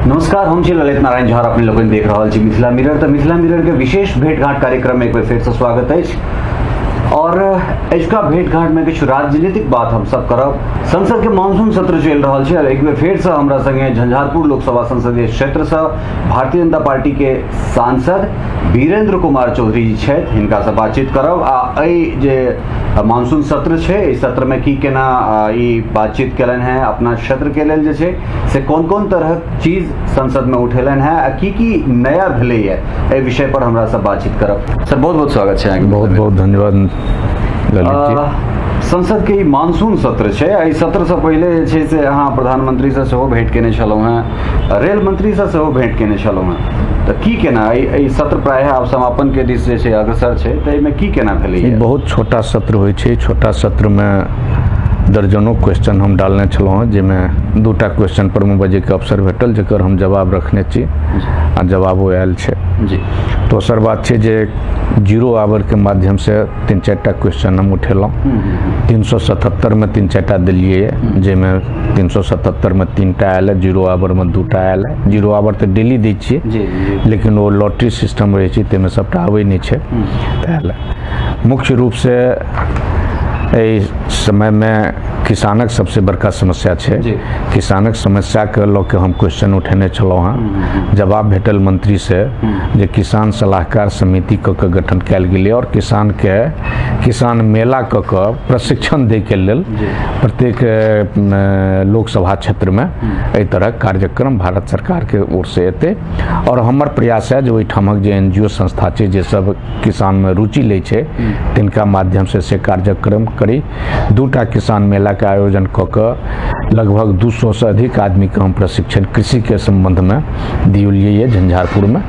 नमस्कार, हम छी ललित नारायण झा। अपने लोगन देख रहा छी मिथिला मिरर। तो मिथिला मिरर के विशेष भेंटघाट कार्यक्रम में एक बार फिर से स्वागत है। और इसका भेंटघाट में कुछ राजनीतिक बात हम सब करब। संसद के मानसून सत्र चल रहा है। एक बार फिर से हमरा संगे झंझारपुर लोकसभा संसदीय क्षेत्र से भारतीय जनता पार्टी के सांसद वीरेंद्र कुमार चौधरी जी छथि, हिनका से बातचीत करब। जे मानसून सत्र है, इस सत्र में की केना बातचीत कलन है, अपना क्षेत्र के लेल जे छे से कौन कौन तरह चीज संसद में उठेलन है, की नया भेलै है, ए विषय पर हमरा से बातचीत करब। सर बहुत बहुत स्वागत है। बहुत बहुत धन्यवाद। संसद के मानसून सत्र है। एहि सत्र से पहले से अहाँ प्रधानमंत्री से सेहो भेंट केने छलहुँ हैं, रेल मंत्री से सेहो भेंट केने छलहुँ हैं। तो की केना सत्र प्रायः आब समापन के दिस जे अग्रसर है, तो एहिमे की केना भेलै? बहुत छोटा सत्र होइ छै। छोटा सत्र में दर्जनों क्वेश्चन हम डालने छलहुँ हैं, जिसमें 2टा क्वेश्चन पर में बजे के अवसर भेटल, जकर हम जवाब रखने छी आ जवाबो आयल छै जी। दोसर बात छै जे 0 आवर के माध्यम से 3-4टा क्वेश्चन हम उठेलहुँ। 377 में 3-4टा दिलिए, जिसमें 377 में 3टा आयल है, 0 आवर में 2टा आयल है। 0 आवर तो डेली दै छियै, लेकिन वो लॉटरी सिस्टम रहे छै, ताहिमे सबटा आबै नहीं छै। मुख्य रूप से समय में किसानक सबसे बड़का समस्या है। किसानक समस्या के लऽ हम क्वेश्चन उठेने छलहुँ हैं। जवाब भेटल मंत्री से जे किसान सलाहकार समिति के गठन कयल गेलै और किसान मेला प्रशिक्षण दे के लेल प्रत्येक लोकसभा क्षेत्र में एहि तरह कार्यक्रम भारत सरकार के ओर से एते। और हमर प्रयास है जे ओहिठामक जे NGO संस्था छै, जे सब किसान में रुचि ले छै, तिनका माध्यम से कार्यक्रम करी। 2टा किसान मेला के आयोजन कऽ लगभग 200 से अधिक आदमी के हम प्रशिक्षण कृषि के संबंध में दिलिए झंझारपुर में।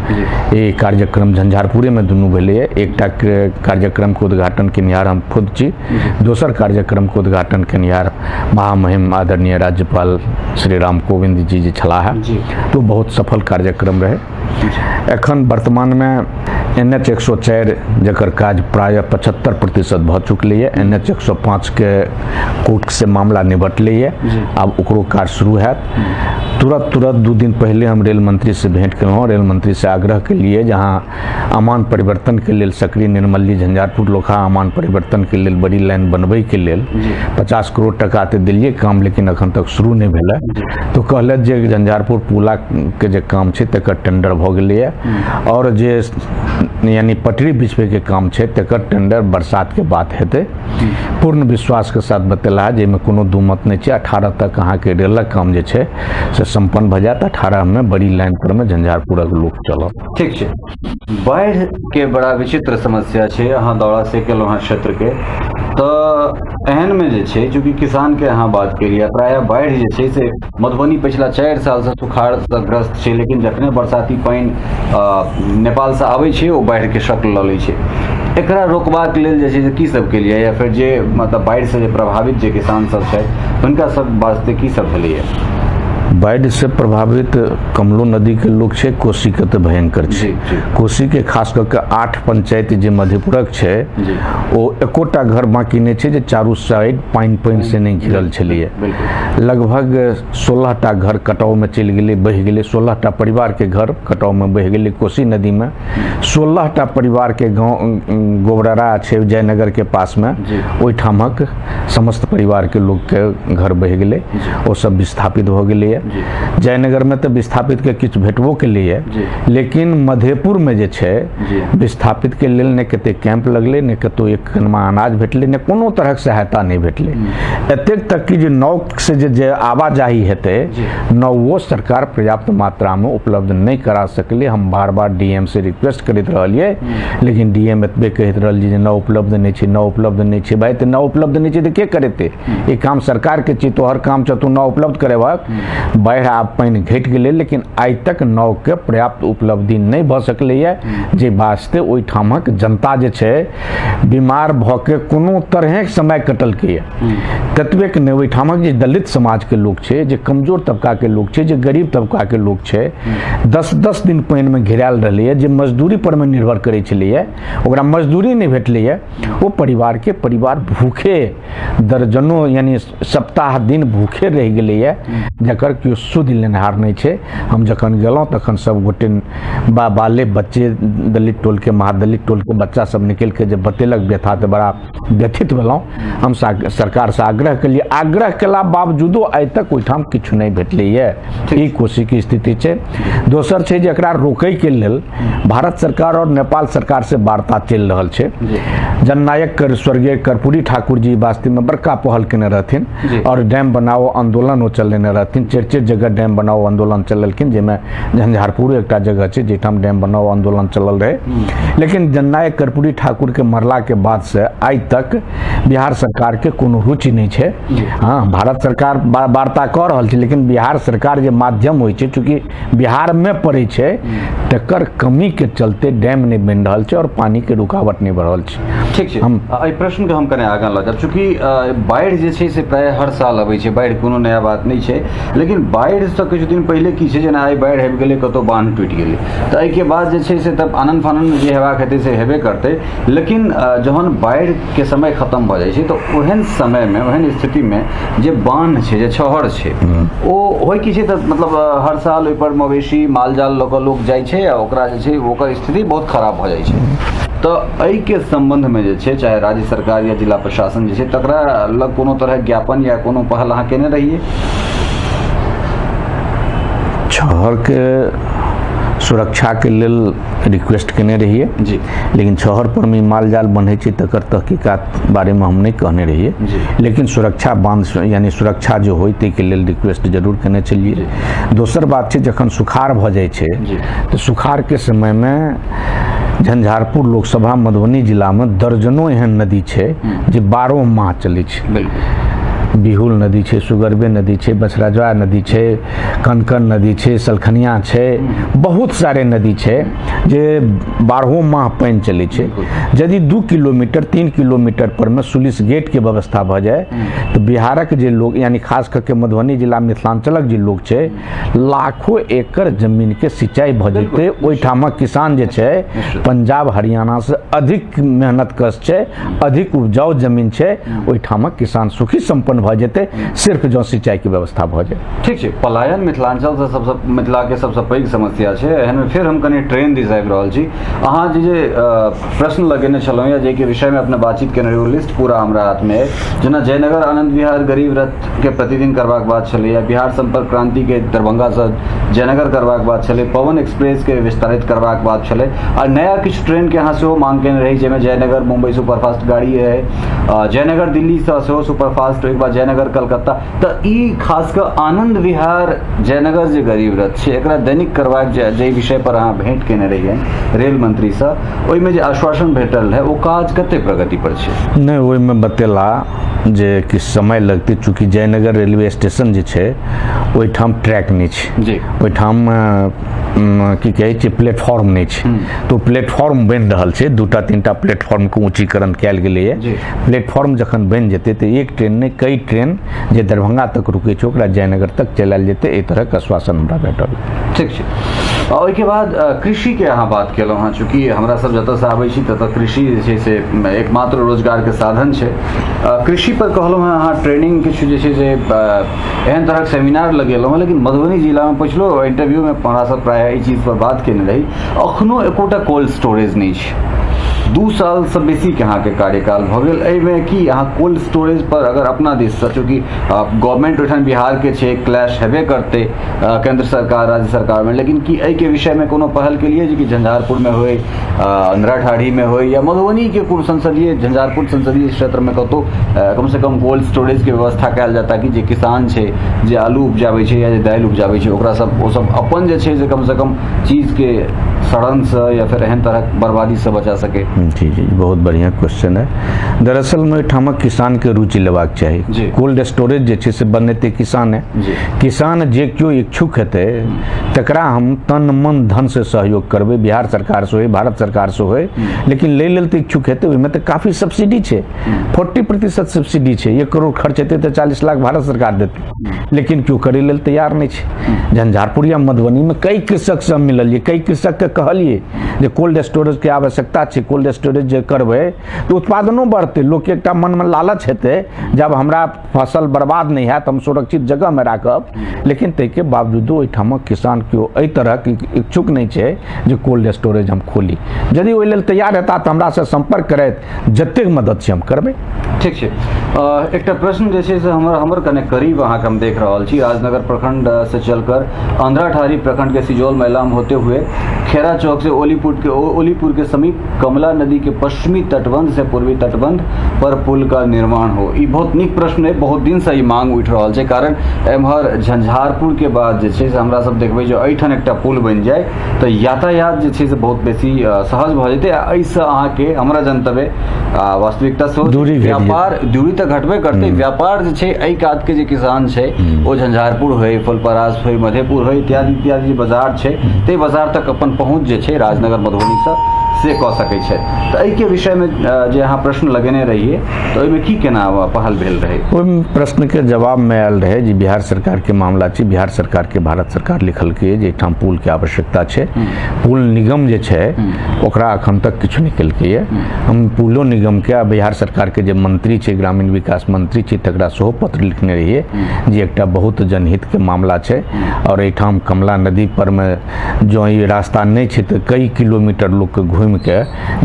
ये कार्यक्रम झंझारपुरे में दुनू भेलै। एकटा कार्यक्रम के उद्घाटन केनिहार हम खुद छी, दोसर कार्यक्रम के उद्घाटन केनिहार महामहिम आदरणीय राज्यपाल श्री राम कोविंद जी जे छलाह है। तो बहुत सफल कार्यक्रम रहे। एखन वर्तमान में NH 104 जकर काज प्रायः 75% भऽ चुकलै है। NH 105 के कोर्ट से मामला निपटलै है, अब ओकरो काज शुरू हैत। तुरंत 2 दिन पहले हम रेल मंत्री से भेंट केलहुँ। रेल मंत्री से आग्रह के लिए जहाँ अमान परिवर्तन के लेल सकरी निर्मली झंझारपुर लोखा अमान परिवर्तन के लेल बड़ी लाइन बनबे के लेल 50 करोड़ टका तो दिलिए काम, लेकिन अखन तक शुरू नहीं भेलै। तो कहलथि जे झंझारपुर पुला के जे काम छै तकर टेंडर भऽ गेलै है, और जे यानी पटरी बिछबे के काम छै तकर टेंडर बरसात के बाद हेतै। पूर्ण विश्वास के साथ बतेला, जेमे कोनो दू मत नहीं छै। 18 तक अहाँ के रेलक काम जे छै से संपन्न भ जात। 18 में बड़ी लाइन पर में झंझारपुरक लोक चलत। ठीक छै। बाढ़ के बड़ा विचित्र समस्या छै। अहाँ दौरा से केलहुँ हैं क्षेत्र के, तो एहन में जे छै, चूँकि किसान के अहाँ बात केलिए, प्रायः बाढ़ जे छै से मधुबनी पिछला 4 साल से सुखाड़ से ग्रस्त छै, लेकिन जखने बरसाती पानी नेपाल से आबै छै, ओ बाढ़ के शक्ल लऽ लै छै। एकरा रोकबाक लेल जे छै से की सब केलिए, या फिर जे मतलब बाढ़ से जे प्रभावित जे किसान सब छै हुनका सब वास्ते की सब भेलै? बाढ़ से प्रभावित कमलो नदी के लोग छै, कोसी के तो भयंकर छै। कोसी के खास करके 8 पंचायत जे मधेपुरक छै, ओ एकोटा घर बाकी नहीं छै जे चारू साइड पानी से नहीं घिरल छलिए। लगभग 16टा घर कटाव में चल गेलै, बह गेलै। 16टा परिवार के घर कटाव में बह गेलै कोसी नदी में। 16टा परिवार के गाँव गोबरारा छै जयनगर के पास में, ओहिठामक समस्त परिवार के लोग के घर बह गेलै, ओ सब विस्थापित हो गेलै। जयनगर में तो विस्थापित के किछु भेटबो के लिए, लेकिन मधेपुर में जे छै विस्थापित के लेल ने कते कैंप लगले, ने कतो एक कनमा अनाज भेटले, ने कोनो तरह के सहायता नहीं भेटले। एतेक तक कि जे नाव से जे आवाजाही हेतै, नावो सरकार पर्याप्त मात्रा में उपलब्ध नहीं करा सकले। हम बार-बार DM से रिक्वेस्ट करैत रहलिए, लेकिन DM एतबे कहैत रहल जे नाव उपलब्ध नहीं छै, नाव उपलब्ध नहीं छै। भाई, तो नाव उपलब्ध नहीं छै तो के करेते? ये काम सरकार के छै, तोहर काम छ तू नाव उपलब्ध करेबक। बाढ़ आब पानी घट गए, लेकिन आज तक नाव के पर्याप्त उपलब्धि नहीं भ सकलै, जे वास्ते ओहिठामक जनता जे छै बीमार भ के कोनो तरह समय कटल के। ततबे के नहीं, ओहिठामक जे दलित समाज के लोग छै, जे कमजोर तबका के लोग छै, जे गरीब तबका के लोग छै, 10-10 दिन पानी में घेरायल रहलै, जे मजदूरी पर में निर्भर करै छलै, ओकरा मजदूरी नहीं भेटलै। वो परिवार भूखे दर्जनों यानी सप्ताह दिन भूखे रह गए, जकर केओ शुद्ध लेनहार नहीं है। हम जखन गेलौं तखन सब गोटे बाले बच्चे दलित टोल के महादलित टोल के बच्चा सब निकल के जब बतेलक व्यथा तो बड़ा व्यथित भेलौं। हम सरकार से आग्रह के लिए आग्रह केला बावजूदो आइ तक ओहिठाम किछु नहीं भेटलैए। ई कोशी की स्थिति है। दोसर छै जे एकरा रोकै के लेल भारत सरकार और नेपाल सरकार से वार्ता चल रहा है। जननायक स्वर्गीय कर्पूरी ठाकुर जी वास्तव में बड़का पहल केने रहथिन और डैम बनाओ आंदोलन वो चलेने रहथिन। 4 जगह डैम बनाओ आंदोलन चललखिन, जिसमें झंझारपुर एक जगह है जहाँ डैम बनाओ आंदोलन चलल रहे। लेकिन जननायक कर्पूरी ठाकुर के मरला के बाद से आज तक बिहार सरकार के कोनो रुचि नहीं है। हाँ, भारत सरकार वार्ता कर रहा है, लेकिन बिहार सरकार जे माध्यम होइ छै, चूँकि बिहार में पड़े छै तकर कमी के चलते डैम नहीं बन रहा है और पानी के रुकावट नहीं बढ़ रहा है। ठीक है, हम प्रश्न के हम कने आगाँ लऽ जाब। चूँकि बाढ़ि जे छै से प्राय हर साल अबै छै, बाढ़ि कोनो नया बात नहीं छै। लेकिन बाढ़ि से किछु दिन पहले की छै, जेना आइ बाढ़ि आबि गेलै, कतौ बांध टूटि गेलै, तऽ एहिके बाद जे छै से तब आनन फानन जे हेबाक हेतै से हेबे करतै। लेकिन जहन बाढ़ि के समय खत्म भऽ जाइ छै तऽ ओहन समय में ओहन स्थिति में जे बांध छै, जे छहर छै, ओ होइ की छै तऽ मतलब हर साल ओहि पर मवेशी माल जाल लऽ कऽ लोक जाइ छै आ ओकरा जे छै ओकर स्थिति बहुत खराब भऽ जाइ छै। तो एहि के संबंध में जे छै, चाहे राज्य सरकार या जिला प्रशासन जे छै तकरा लग कोनो तरह ज्ञापन या कोनो पहल अहाँ केने रहिए? छहर के सुरक्षा के लेल रिक्वेस्ट केने रहिए जी, लेकिन छहर पर में माल जाल बने तकर तहकीकात बारे में हम नहीं कहने रहिए। लेकिन सुरक्षा बांध यानी सुरक्षा जो होय के लेल रिक्वेस्ट जरूर केने चलिए। दोसर बात है, जखन सुखाड़ भ जाए तो सुखाड़ के समय में झंझारपुर लोकसभा मधुबनी जिला में दर्जनों एहन नदी है जे 12 माह चले। बिहुल नदी है, सुगरबे नदी है, बछराजवा नदी है, कनकन नदी है, सलखनिया है, बहुत सारे नदी है जे 12 माह पानी चले। यदि 2 किलोमीटर 3 किलोमीटर पर में सुलिस गेट के व्यवस्था भ जाए तो बिहारक जे लोग यानी खास करके मधुबनी जिला मिथिलांचलक जे लोग है लाखों एकड़ जमीन के सिंचाई भ जेते। ओहिठामक किसान जे है पंजाब हरियाणा से अधिक मेहनत कश है, अधिक उपजाऊ जमीन है, ओहिठामक किसान सुखी संपन्न भ जेते सिर्फ जो सिंचाई की व्यवस्था भ जाए। ठीक है, पलायन मिथिलांचल से सबसे मिथिला के सबसे पैघ समस्या है। एहन में फिर हम कनी ट्रेन दिस आबि रहल छी। अहाँ जे प्रश्न लगेने छलहुँ या जे विषय में अपने बातचीत केने रही, लिस्ट पूरा हमरा हाथ में है। जेना जयनगर आनंद विहार गरीब रथ के प्रतिदिन करबाक बात छलै, या बिहार संपर्क क्रांति के दरभंगा से जयनगर करबाक बात छलै, पवन एक्सप्रेस के विस्तारित करबाक बात छलै, और नया किछु ट्रेन के अहाँ सेहो मांग केने रही, जेमे जयनगर मुंबई सुपरफास्ट गाड़ी है, जयनगर दिल्ली से सेहो सुपरफास्ट, एक बार जयनगर कलकत्ता। तो ई खास कर आनंद विहार जयनगर जे गरीब रथ छै एकरा दैनिक करबाक जे विषय पर अहाँ भेंट केने रहिए रेल मंत्री से, ओहिमे जे आश्वासन भेटल है, वो काज कते प्रगति पर छै? नहीं, ओहिमे बतेला जे कि समय लगते, चूँकि जयनगर रेलवे स्टेशन जे छै ओहिठाम ट्रैक नहीं छै जी, ओहिठाम की कहै छै प्लेटफॉर्म नहीं छै। तो प्लेटफॉर्म बन रहल छै, 2-3टा प्लेटफॉर्म के ऊंचीकरण कैल गेलै है। प्लेटफॉर्म जखन बन जेतै तो एक ट्रेन नहीं कई ट्रेन जे दरभंगा तक रुकै छै ओकरा जयनगर तक चलायल जेतै। एहि तरह के आश्वासन हमरा भेटल। ठीक छै। और के बाद कृषि के अहाँ बात केलहुँ हँ, चूँकि हमरा सब जतऽ से आबै छी ततऽ कृषि जे छै से एकमात्र रोजगार के साधन छै। कृषि पर कहलहुँ हँ अहाँ ट्रेनिंग किछु जे छै से एहन तरह सेमिनार लगेलहुँ हँ, लेकिन मधुबनी जिला में पछिलो इंटरव्यू में हमरा सब प्राय एहि चीज पर बात केने रही, अखनो एकोटा कोल्ड स्टोरेज नहीं छै। 2 साल से बेसी के अहाँ के कार्यकाल भ गेल। एहिमे की अहाँ कोल्ड स्टोरेज पर अगर अपना दिस से, चूँकि गवर्नमेंट ओहिठाम बिहार के छै, क्लैश हेबे करते केंद्र सरकार राज्य सरकार में, लेकिन की एहि के विषय में कोनो पहल के लिए, कि झंझारपुर में होय, नराठाढ़ी में होय, या मधुबनी के पूर्व संसदीय झंझारपुर संसदीय क्षेत्र में कतौ कम से कम कोल्ड स्टोरेज के व्यवस्था कयल जाता कि जे किसान छै जे आलू उपजाबै छै या जे दालि उपजाबै छै ओकरा सब ओ सब अपन जे छै से कम से कम चीज के सड़न से या फिर एहन तरह बर्बादी से बचा सके? जी जी, बहुत बढ़िया क्वेश्चन है। दरअसल में ठामक किसान के रुचि लेबाक चाहिए। कोल्ड स्टोरेज जे छै से बनेते किसान है, किसान जे क्यों इच्छुक हेतै तकरा हम तन मन धन से सहयोग करबै, बिहार सरकार से होय, भारत सरकार से होय। लेकिन ले लेल तो इच्छुक हेतै, ओहिमे तो काफी सब्सिडी छै, 40% सब्सिडी छै। 1 करोड़ खर्च हेतै तो 40 लाख भारत सरकार देतै, लेकिन क्यों करे लेल तैयार नहीं छै। झंझारपुर या मधुबनी में कई कृषक से मिलल, कई कृषक के कहलिए जे कोल्ड स्टोरेज के आवश्यकता छै, कोल्ड स्टोरेज जे करबै तो उत्पादनो बढ़तै, लोग के एकटा मन में लालच हेतै जब हमरा फसल बर्बाद नहीं हैत हम सुरक्षित जगह में राखब, लेकिन ताहिके बावजूदो ओहिठामक किसान केओ एहि तरहक इच्छुक नहीं छै जे कोल्ड स्टोरेज हम खोली। यदि ओहि लेल तैयार हेता तऽ हमरा से संपर्क करैत जतेक मदद छै हम करबै। ठीक छै। एकटा प्रश्न जे छै से हमर कने करीब अहाँ के हम देख रहल छी, राजनगर प्रखंड से चलकर अंधराठारी प्रखंड के सिजौल मैलाम होते हुए खेरा चौक से ओलीपुर के समीप कमला नदी के पश्चिमी तटबंध से पूर्वी तटबंध पर पुल का निर्माण हो। ई बहुत नीक प्रश्न है, बहुत दिन से ई मांग उठि रहल छै, कारण एम्हर झंझारपुर के बाद जे छै से हमरा सब देखबै जे एहिठाम एकटा पुल बनि जाए तऽ यातायात जे छै से बहुत बेसी सहज भऽ जेतै। एहिसँ अहाँके हमरा जनतबे वास्तविकता से व्यापार दूरी तऽ घटबे करतै, व्यापार जे छै एहि कात के जे किसान छै ओ झंझारपुर होय, फुलपरास होय, मधेपुर होय, इत्यादि इत्यादि बाजार छै ते बाजार तक अपन पहुँच जे छै राजनगर मधुबनी से कऽ सकै छै। तऽ एहि के विषय में जे अहाँ प्रश्न लगेने रहिए तऽ ओहिमे की केना पहल भेल रहे? ओहि प्रश्न के जवाब में आयल रहे जे बिहार सरकार के मामला छै, बिहार सरकार के भारत सरकार लिखलकै जे एहिठाम पुल के आवश्यकता छै, पुल निगम जे छै ओकरा अखन तक किछु नहीं केलकै है। हम पुलो निगम के बिहार सरकार के जे मंत्री छै, ग्रामीण विकास मंत्री छै, तकरा सेहो पत्र लिखने रहिए जे एकटा बहुत जनहित के मामला छै और एहिठाम कमला नदी पर में जो ई रास्ता नहीं छै तऽ कई किलोमीटर लोग के घूम के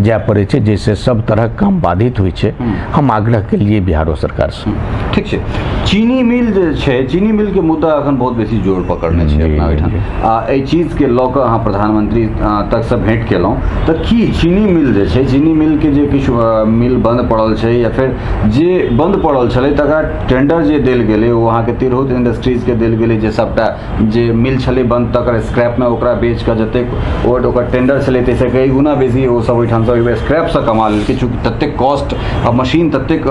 जाय पड़े छै, जैसे सब तरह काम बाधित हुई छै। हम आग्रह के लिए बिहारो सरकार से। ठीक छै। चीनी मिल जे छै, चीनी मिल के मुद्दा अखन बहुत बेसी जोर पकड़ने छै अपना ओहिठाम। एहि चीज के लऽ कऽ अहाँ प्रधानमंत्री तक से भेंट केलहुँ तऽ की चीनी मिल जे छै, चीनी मिल के जे किछु मिल बंद पड़ल छै या फिर जे बंद पड़ल छलै तकरा टेंडर जे देल गेलै ओ अहाँके तिरहुत इंडस्ट्रीज के देल गेलै, जे सबटा जे मिल छलै बंद तकर स्क्रैप में ओकरा बेच कऽ जतेक ओकर टेंडर छलै ताहिसँ कई गुना बेसी ओ सब ओहिठाम से स्क्रैप से कमा लेलकै, चूँकि ततेक कॉस्ट आ मशीन ततेक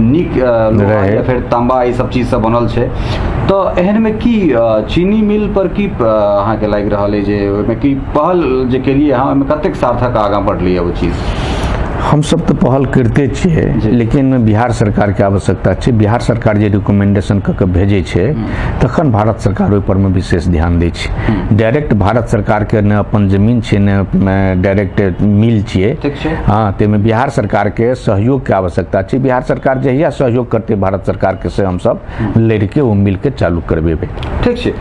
नीक लोहा या फिर तांबा ई सब चीज से बनल छै। तऽ एहन में की चीनी मिल पर की अहाँके लागि रहल है जे ओहिमे की पहल जे केलिए अहाँ, ओहिमे कतेक सार्थक आगाँ बढ़लिए वो चीज? हम सब तो पहल करते छिए, लेकिन बिहार सरकार के आवश्यकता छै। बिहार सरकार जे रिकमेंडेशन कऽ के भेजे छै तखन भारत सरकार ओहि पर में विशेष ध्यान दै छै। डायरेक्ट भारत सरकार के ने अपन जमीन छै ने डायरेक्ट मिल छिए, हाँ, ताहिमे बिहार सरकार के सहयोग के आवश्यकता छै। बिहार सरकार जहिया सहयोग करते भारत सरकार के से हम सब लड़ के वो मिल के चालू करबेबै। ठीक छै।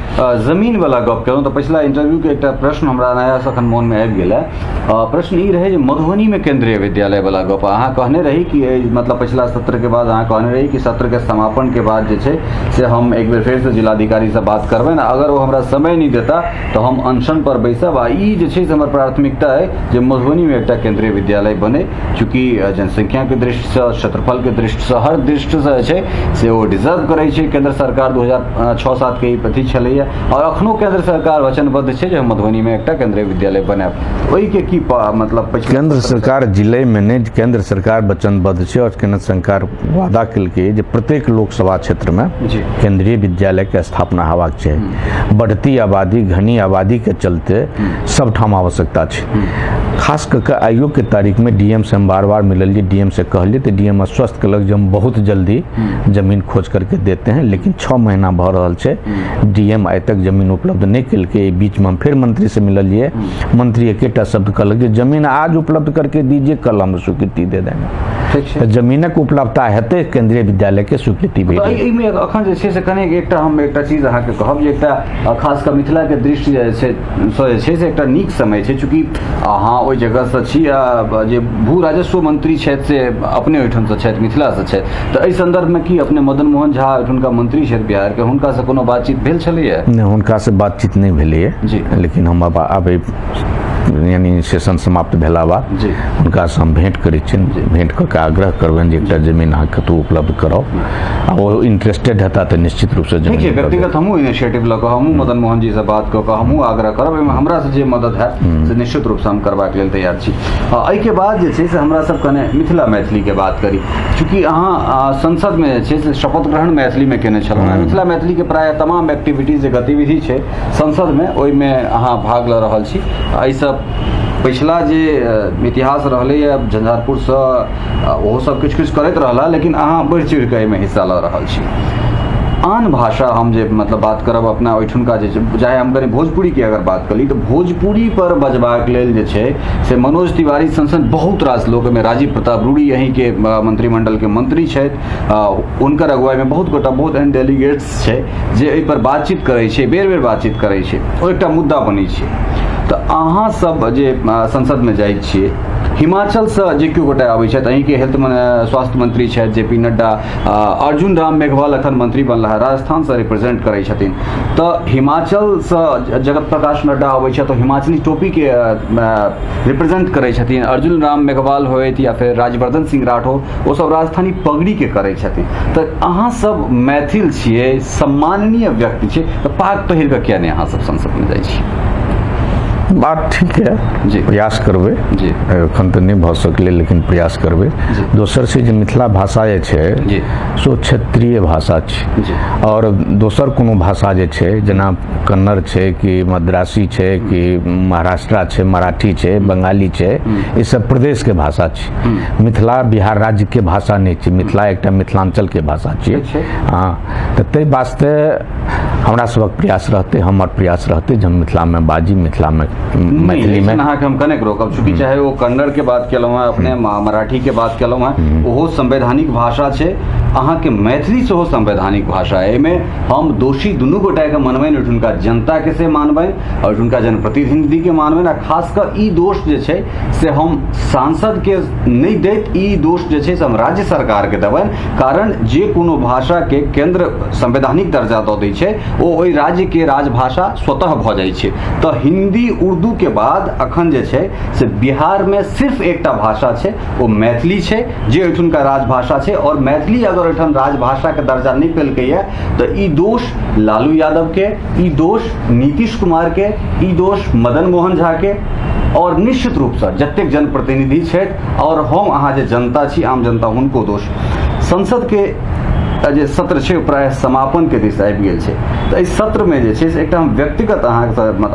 जमीन वाला गप केलहुँ तऽ पिछला इंटरव्यू के एकटा प्रश्न हमरा नया सखन मन में आबि गेल है। प्रश्न ई रहे जे मधुबनी में केंद्रीय विद्यालय वाला गप अहाँ कहने रही कि मतलब पिछला सत्र के बाद अहाँ कहने रही कि सत्र के समापन के बाद जे छै से हम एक बेर फिर से जिलाधिकारी से बात करबै ना, अगर वो हमरा समय नहीं देता तो हम अनशन पर बैसब। आ ई जे छै से हमर प्राथमिकता है जे मधुबनी में एकटा केंद्रीय विद्यालय बने, चूँकि जनसंख्या के दृष्टि से, क्षेत्रफल के दृष्टि से, हर दृष्टि से छै से वो डिजर्व करे छै। केंद्र सरकार 2006-07 के अथी छलैया और अखनो केंद्र सरकार वचनबद्ध छै जे मधुबनी में एकटा केंद्रीय विद्यालय बनाएब। ओहि के की मतलब केंद्र सरकार जिले में नहीं, केंद्र सरकार वचनबद्ध छै और केंद्र सरकार वादा केलकै जे प्रत्येक लोकसभा क्षेत्र में केंद्रीय विद्यालय के स्थापना हेबाक चाही। बढ़ती आबादी, घनी आबादी के चलते सब ठाम आवश्यकता छै। खास करके आइयो के तारीख में डीएम से हम बार बार मिललिए, डीएम से कहलिए तो डीएम आश्वस्त कलक जे हम बहुत जल्दी जमीन खोज करके देते हैं, लेकिन 6 महीना भऽ रहल छै, डीएम आइ तक जमीन उपलब्ध नहीं केलकै। बीच में हम फिर मंत्री से मिललिए, मंत्री एकेटा शब्द कहलक जे जमीन आज उपलब्ध करके दीजिए, कल हम स्वीकृति दे देंगे। जमीनक उपलब्धता हेतै, केंद्रीय विद्यालय के स्वीकृति भेट जेतै। एहिमे अखन जे छै से कने हम एकटा चीज अहाँके कहब जे एकटा खास कऽ मिथिला के दृष्टि जे छै से एकटा नीक समय छै, चूँकि अहाँ ओहि जगह से छी जे भू राजस्व मंत्री छथि से अपने ओहिठाम से छथि, मिथिला से छथि, तऽ एहि संदर्भ में की अपने मदन मोहन झा ओहिठुनका मंत्री छथि बिहार के, हुनका से कोनो बातचीत भेल छलैया? नहीं, हुनका से बातचीत नहीं भेलैया, लेकिन हम अब यानी सेशन समाप्त भेला बाद हुनका से हम भेंट करै छियनि, भेंट कऽ के आग्रह करबनि जे एकटा जमीन अहाँ कतौ उपलब्ध कराओ, आ वो इंटरेस्टेड हेता तऽ निश्चित रूप से जमीन। व्यक्तिगत हमहूँ इनिशिएटिव लऽ कऽ हमहूँ मदन मोहन जी से बात कऽ कऽ हमहूँ आग्रह करब, एहिमे हमरा से जे मदद हैत से निश्चित रूप से हम करबाक लेल तैयार छी। एहि के बाद जे छै से हमरा सब कने मिथिला मैथिली के बात करी, चूँकि अहाँ संसद में जे छै से शपथ ग्रहण मैथिली में केने छलहुँ। मिथिला मैथिली के प्राय तमाम एक्टिविटीज जे गतिविधि छै संसद में, ओहिमे अहाँ भाग लऽ रहल छी। एहि सब पिछला जे इतिहास रहलै झंझारपुर से, ओहो सब किछु किछु करैत रहला, लेकिन अहाँ बढ़ि चढ़ि कऽ एहिमे हिस्सा लऽ रहल छी। आन भाषा हम जे मतलब बात करब अपना ओहिठुनका जे चाहे हम कनी भोजपुरी के अगर बात करी तो भोजपुरी पर बजबाक लेल जे छै से मनोज तिवारी संसद बहुत रास लोग में राजीव प्रताप रूडी यहीं के मंत्रिमंडल के मंत्री छथि, उनकर अगुवाई में बहुत गोटा बहुत एहन डेलीगेट्स छै जे एहि पर बातचीत करै छै, बेर बेर बातचीत करै छै, ओ एकटा मुद्दा बनै छै। तो अहाँ सब जे संसद में जाइ छियै, हिमाचल से जे केओ गोटा आबै छथि, अहीं के हेल्थ स्वास्थ्य मंत्री छथि जेपी नड्डा, अर्जुन राम मेघवाल अखन मंत्री बनला है, राजस्थान से रिप्रेजेंट करै छथिन, तो हिमाचल से जगत प्रकाश नड्डा आबै छथि तो हिमाचली टोपी के रिप्रेजेंट करै छथिन, अर्जुन राम मेघवाल होइत या फिर राजवर्धन सिंह राठौर वो सब राजस्थानी पगड़ी के करै छथिन। तो अहाँ सब मैथिल छियै, सम्माननीय व्यक्ति छियै, तो पाग पहिर के किया नहीं अहाँ सब संसद में जाइ छियै? बात ठीक है जी, प्रयास करबे जी, एखन तो नहीं भ सकले लेकिन प्रयास करबे। दोसर से जे मिथिला भाषा जे छै सो क्षेत्रीय भाषा छै, और दोसर कोनो भाषा जे छै जेना कन्नड़ छै कि मद्रासी छै कि महाराष्ट्र छै, मराठी छै, बंगाली छै, ई सब प्रदेश के भाषा छै। मिथिला बिहार राज्य के भाषा नहीं छै, मिथिला एकटा मिथिलांचल के भाषा छै। हाँ, तो ताहि वास्ते हमरा सबक प्रयास रहते, हमर प्रयास रहते जे हम मिथिला में बाजी, मिथिला में मैथिली में अहाँ के हम कनेक रोकब, चूंकि चाहे वो कन्नड़ के बात केलहुँ हैं, अपने मराठी के बात केलहुँ हैं, ओहो संवैधानिक भाषा छै, अहाँ के मैथिली सेहो संवैधानिक भाषा है। एहिमे हम दोषी दुनू गोटा के मानबनि, ओहिठुनका जनता के से मानबनि और ओहिठुनका जनप्रतिनिधि के मानबनि, आ खासकर ई दोष जे छै से हम सांसद के नहीं दैत, ई दोष जे छै से हम राज्य सरकार के देबनि, कारण जे कोनो भाषा के केंद्र संवैधानिक दर्जा दऽ दै छै ओ ओहि राज्य के राजभाषा स्वतः भऽ जाइ छै। तो हिंदी उर्दू के बाद अखन जे छै से बिहार में सिर्फ एकटा भाषा छै, वो मैथिली छै, जे ओहिठुनका राजभाषा छै, और मैथिली अगर ओहिठाम राजभाषा के दर्जा नहीं पेलकैया तो ई दोष लालू यादव के, ई दोष नीतीश कुमार के, ई दोष मदन मोहन झा के, और निश्चित रूप से जतेक जनप्रतिनिधि छथि और हम अहाँ जे जनता छी, आम जनता, हुनको दोष। संसद के जे सत्र छै प्राय समापन के दिस आबि गेल छै, तो इस सत्र में जे छै से एकटा हम व्यक्तिगत अहाँ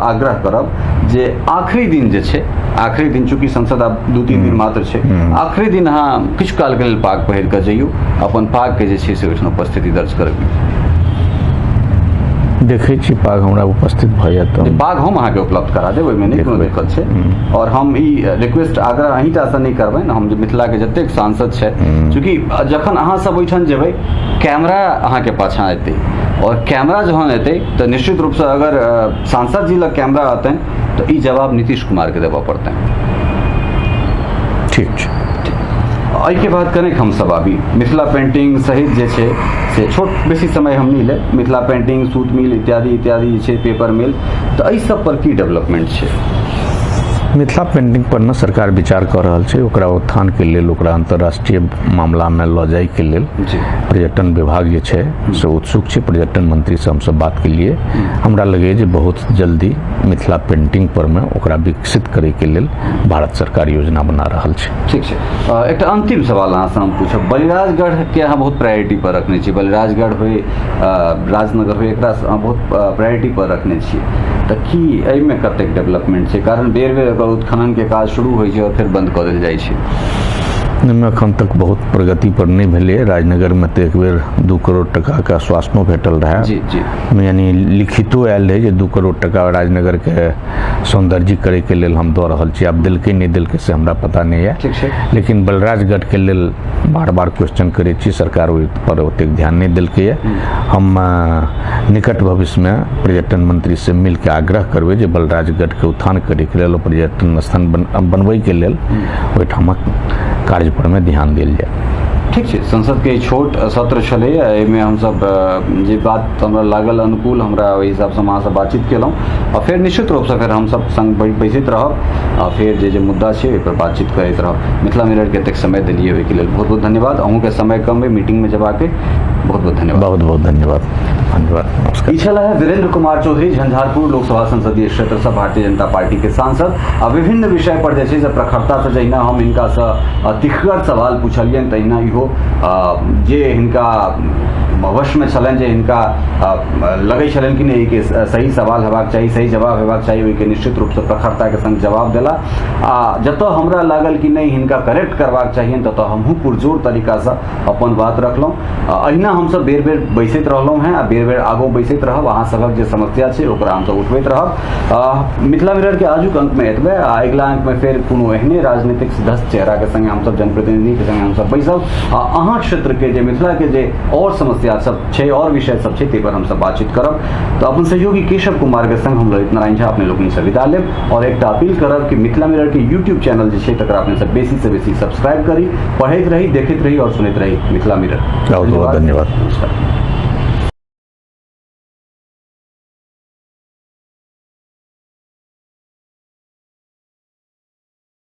आग्रह करब जे आखिरी दिन जे छै, आखिरी दिन चूंकि संसद आब 2-3 दिन मात्र छै, आखिरी दिन अहाँ किछु काल के लेल पाग पहिर कऽ जइयौ, अपन पाग के जे छै से ओहिठाम उपस्थिति दर्ज करबियौ। देखे छी पाग हमरा उपस्थित भऽ जायत, पाग हम अहाँ के उपलब्ध करा देब, ओहिमे नहि कोनो दिक्कत छै। और हम ई रिक्वेस्ट आग्रह अहींटा से नहीं करबै, हम जे मिथिला के जतेक सांसद छै, चूँकि जखन अहाँ सब ओहिठाम जेबै कैमरा अहाँ के पाछा एतै, और कैमरा जहन एतै तो निश्चित रूप से अगर सांसद जी लग कैमरा आते तो ई जवाब नीतीश कुमार के देबऽ पड़तै। ठीक छै, एहिके बाद कनेक हम सब आबी मिथिला पेंटिंग सहित जे छै से छोट बेसी समय हम नहीं ले, मिथिला पेंटिंग, सूत मिल इत्यादि इत्यादि जे छै, पेपर मिल, तो एहि सब पर की डेवलपमेंट छै? मिथिला पेंटिंग पर न सरकार विचार कर रहल छै, ओकरा उत्थान के लेल, ओकरा अंतर्राष्ट्रीय मामला में लऽ जाय के लेल पर्यटन विभाग जे छै से उत्सुक छै। पर्यटन मंत्री से हमसब बात के लिए, हमरा लगे जे बहुत जल्दी मिथिला पेंटिंग पर में ओकरा विकसित करे के लेल भारत सरकार योजना बना रहल छै। ठीक छै, एकटा अंतिम सवाल अहाँ से हम पूछब, बलिराजगढ़ के अहाँ बहुत प्रायोरिटी पर रखने छी, बलिराजगढ़ होय, राजनगर होय, एकरा बहुत प्रायोरिटी पर रखने छी, तो की एहिमे कतेक डेवलपमेंट छै? कारण बेर बेर उत्खनन के काज शुरू होइ छै और फिर बंद कऽ देल जाइ छै। एखन तक बहुत प्रगति पर नहीं भेलै। राजनगर में तो एक बेर 2 करोड़ टका का आश्वासनो भेटल रहा, जी जी, यानी लिखितो आयल रहे जे 2 करोड़ टका राजनगर के सौंदर्य करे के लेल हम दऽ रहल छी। आब दिलकै नहीं दिलकै से हमरा पता नहीं है, लेकिन बलराजगढ़ के लेल बार बार क्वेश्चन करे छी, सरकार ओहि पर ओतेक ध्यान नहीं दिलकै है। हम निकट भविष्य में पर्यटन मंत्री से मिल के आग्रह करबै जे बलराजगढ़ के उत्थान करे के लेल, पर्यटन स्थान बनबै के लेल ओहिठामक कार्य पर में ध्यान देल जाए। ठीक है, संसद के छोट सत्र छलै, एहिमे हम सब जे बात हमरा लागल अनुकूल, हमरा ओहि हिसाब से अहाँ से बातचीत केलहुँ, और फिर निश्चित रूप से फिर हम सब संग बैसित रहब, और फिर जे मुद्दा छै ओहि पर बातचीत करैत रहब। मिथिला मिरर के एतेक समय देलिए ओहि के लेल बहुत बहुत धन्यवाद। अहूँ के समय कम है मीटिंग में जबाके, बहुत बहुत धन्यवाद। बहुत बहुत धन्यवाद। धन्यवाद, नमस्कार। ई छला है वीरेंद्र कुमार चौधरी, झंझारपुर लोकसभा संसदीय क्षेत्र से भारतीय जनता पार्टी के सांसद। विभिन्न विषय पर जैसे प्रखरता से जहिना हम इनका से तिखगर सवाल पूछलियन तहिना इहो जे हिनका वश में छलन, जे हिनका लगे छलन कि नहीं कि सही सवाल हेबाक चाहिए, सही जवाब हेबाक चाहिए, ओहि के निश्चित रूप से प्रखरता के संग जवाब देला। जत हमरा लागल कि नहीं हिनका करेक्ट करवाक चाहिए तत हमहू पुरजोर तरीका से अपन बात रखलौं। अहिना हम सब बेर बेर बैसैत रहलौं हैं आ बेर बेर आगो बैसैत रहब। अहाँ सबक जे समस्या छै ओकरा हम सब उठबैत रहब। मिथिला मिरर के आजुक अंक में एतबे। अगिला अंक में फेर कोनो एहने राजनीतिक सिद्धस्त चेहरा के संगे हम सब जनप्रतिनिधि के संगे हम सब बैसब। अहाँ क्षेत्र के जे मिथिला के जे और समस्या सब छै और विषय सब छै ते पर हम सब बातचीत करब। तो अपन सहयोगी केशव कुमार के संग हम ललित नारायण झा अपने लोकनि से विदा लेब और एकटा अपील करब कि मिथिला मिरर के यूट्यूब चैनल जे छै तकरा अपने सब बेसी से बेसी सब्सक्राइब करी, पढ़ैत रही, देखैत रही और सुनैत रही मिथिला मिरर। बहुत बहुत धन्यवाद। नमस्कार।